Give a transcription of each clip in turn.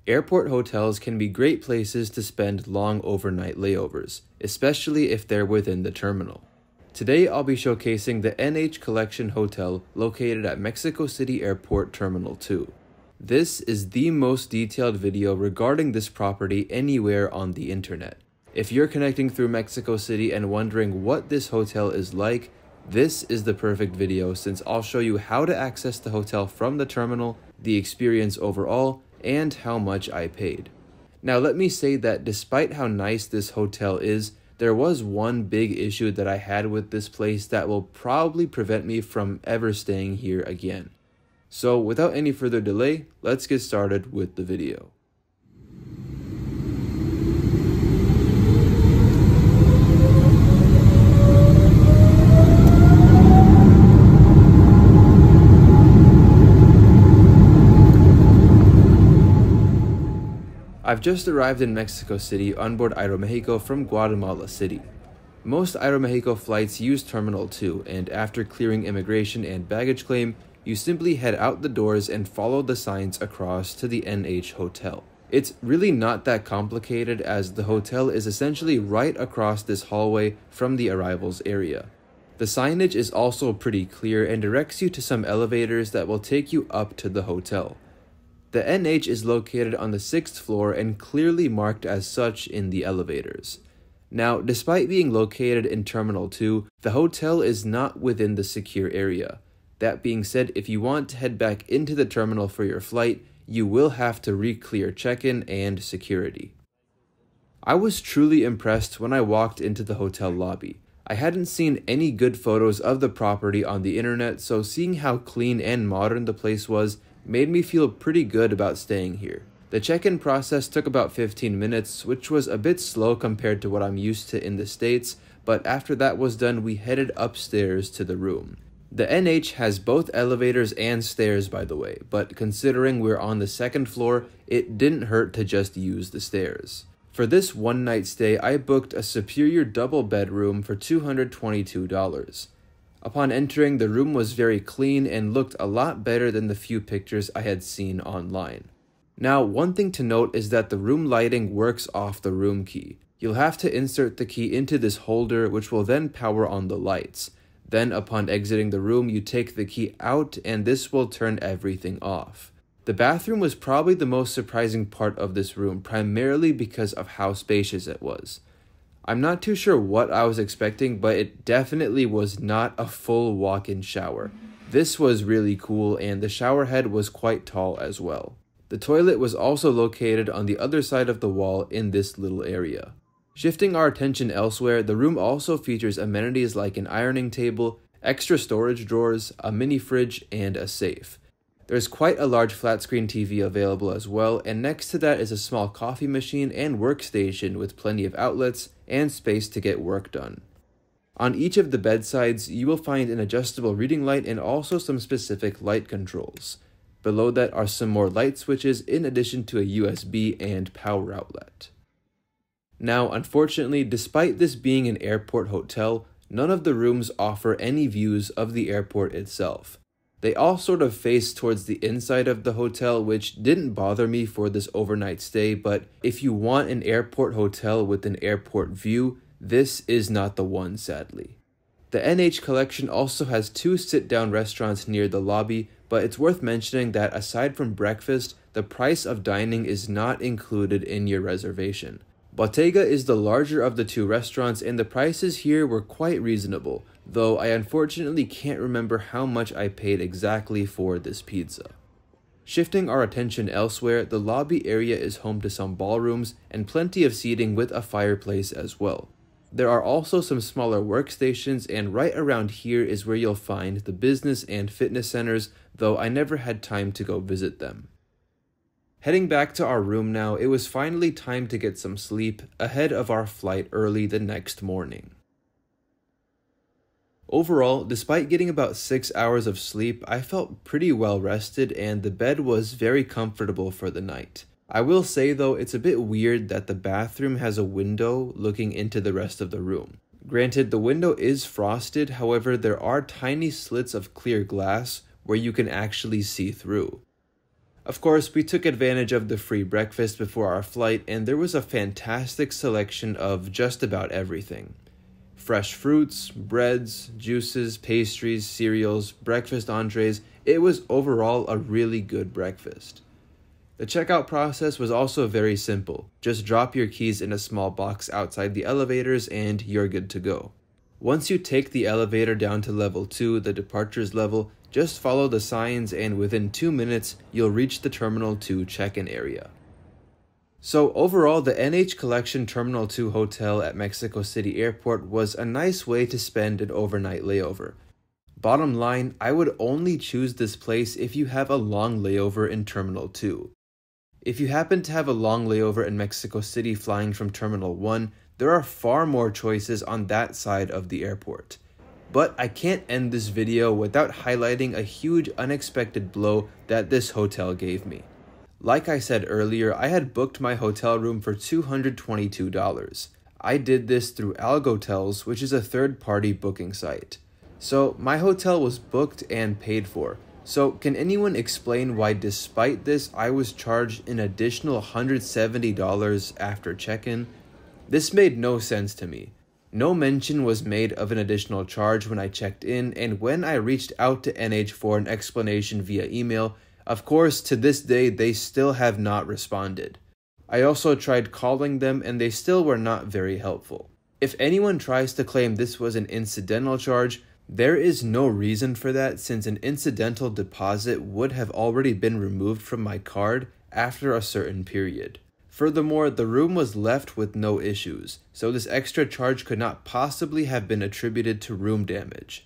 Airport hotels can be great places to spend long overnight layovers, especially if they're within the terminal. Today I'll be showcasing the NH Collection Hotel located at Mexico City Airport Terminal 2. This is the most detailed video regarding this property anywhere on the internet. If you're connecting through Mexico City and wondering what this hotel is like, this is the perfect video since I'll show you how to access the hotel from the terminal, the experience overall, and how much I paid. Now let me say that despite how nice this hotel is, there was one big issue that I had with this place that will probably prevent me from ever staying here again. So without any further delay, let's get started with the video. I've just arrived in Mexico City on board Aeromexico from Guatemala City. Most Aeromexico flights use Terminal 2, and after clearing immigration and baggage claim, you simply head out the doors and follow the signs across to the NH Hotel. It's really not that complicated as the hotel is essentially right across this hallway from the arrivals area. The signage is also pretty clear and directs you to some elevators that will take you up to the hotel. The NH is located on the 6th floor and clearly marked as such in the elevators. Now, despite being located in Terminal 2, the hotel is not within the secure area. That being said, if you want to head back into the terminal for your flight, you will have to re-clear check-in and security. I was truly impressed when I walked into the hotel lobby. I hadn't seen any good photos of the property on the internet, so seeing how clean and modern the place was made me feel pretty good about staying here. The check-in process took about 15 minutes, which was a bit slow compared to what I'm used to in the States, but after that was done, we headed upstairs to the room. The NH has both elevators and stairs, by the way, but considering we're on the 2nd floor, it didn't hurt to just use the stairs. For this one-night stay, I booked a superior double bedroom for $222. Upon entering, the room was very clean and looked a lot better than the few pictures I had seen online. Now, one thing to note is that the room lighting works off the room key. You'll have to insert the key into this holder, which will then power on the lights. Then, upon exiting the room, you take the key out and this will turn everything off. The bathroom was probably the most surprising part of this room, primarily because of how spacious it was. I'm not too sure what I was expecting, but it definitely was not a full walk-in shower. This was really cool, and the shower head was quite tall as well. The toilet was also located on the other side of the wall in this little area. Shifting our attention elsewhere, the room also features amenities like an ironing table, extra storage drawers, a mini fridge, and a safe. There's quite a large flat-screen TV available as well, and next to that is a small coffee machine and workstation with plenty of outlets and space to get work done. On each of the bedsides, you will find an adjustable reading light and also some specific light controls. Below that are some more light switches in addition to a USB and power outlet. Now, unfortunately, despite this being an airport hotel, none of the rooms offer any views of the airport itself. They all sort of face towards the inside of the hotel, which didn't bother me for this overnight stay, but if you want an airport hotel with an airport view, this is not the one, sadly. The NH Collection also has 2 sit-down restaurants near the lobby, but it's worth mentioning that aside from breakfast, the price of dining is not included in your reservation. Bottega is the larger of the 2 restaurants, and the prices here were quite reasonable, though I unfortunately can't remember how much I paid exactly for this pizza. Shifting our attention elsewhere, the lobby area is home to some ballrooms and plenty of seating with a fireplace as well. There are also some smaller workstations, and right around here is where you'll find the business and fitness centers, though I never had time to go visit them. Heading back to our room now, it was finally time to get some sleep ahead of our flight early the next morning. Overall, despite getting about 6 hours of sleep, I felt pretty well rested and the bed was very comfortable for the night. I will say though, it's a bit weird that the bathroom has a window looking into the rest of the room. Granted, the window is frosted, however, there are tiny slits of clear glass where you can actually see through. Of course, we took advantage of the free breakfast before our flight, and there was a fantastic selection of just about everything. Fresh fruits, breads, juices, pastries, cereals, breakfast entrees. It was overall a really good breakfast. The checkout process was also very simple. Just drop your keys in a small box outside the elevators and you're good to go. Once you take the elevator down to level 2, the departures level, just follow the signs and within 2 minutes, you'll reach the Terminal 2 check-in area. So overall, the NH Collection Terminal 2 hotel at Mexico City Airport was a nice way to spend an overnight layover. Bottom line, I would only choose this place if you have a long layover in Terminal 2. If you happen to have a long layover in Mexico City flying from Terminal 1, there are far more choices on that side of the airport. But I can't end this video without highlighting a huge unexpected blow that this hotel gave me. Like I said earlier, I had booked my hotel room for $222. I did this through Algotels, which is a third-party booking site. So my hotel was booked and paid for. So can anyone explain why despite this I was charged an additional $170 after check-in? This made no sense to me. No mention was made of an additional charge when I checked in, and when I reached out to NH for an explanation via email, of course to this day they still have not responded. I also tried calling them and they still were not very helpful. If anyone tries to claim this was an incidental charge, there is no reason for that since an incidental deposit would have already been removed from my card after a certain period. Furthermore, the room was left with no issues, so this extra charge could not possibly have been attributed to room damage.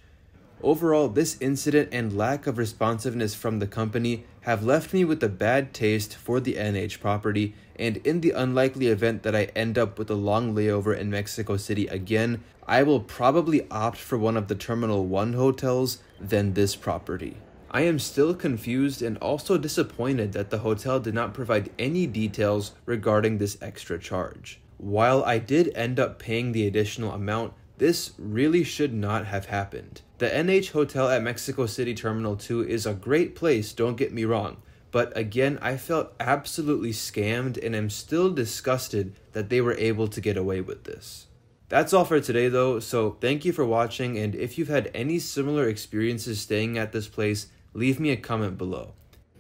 Overall, this incident and lack of responsiveness from the company have left me with a bad taste for the NH property, and in the unlikely event that I end up with a long layover in Mexico City again, I will probably opt for one of the Terminal 1 hotels than this property. I am still confused and also disappointed that the hotel did not provide any details regarding this extra charge. While I did end up paying the additional amount, this really should not have happened. The NH Hotel at Mexico City Terminal 2 is a great place, don't get me wrong, but again, I felt absolutely scammed and am still disgusted that they were able to get away with this. That's all for today though, so thank you for watching, and if you've had any similar experiences staying at this place, leave me a comment below.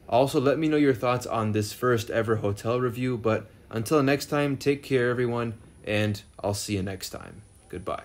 Also, let me know your thoughts on this first ever hotel review, but until next time, take care everyone, and I'll see you next time. Goodbye.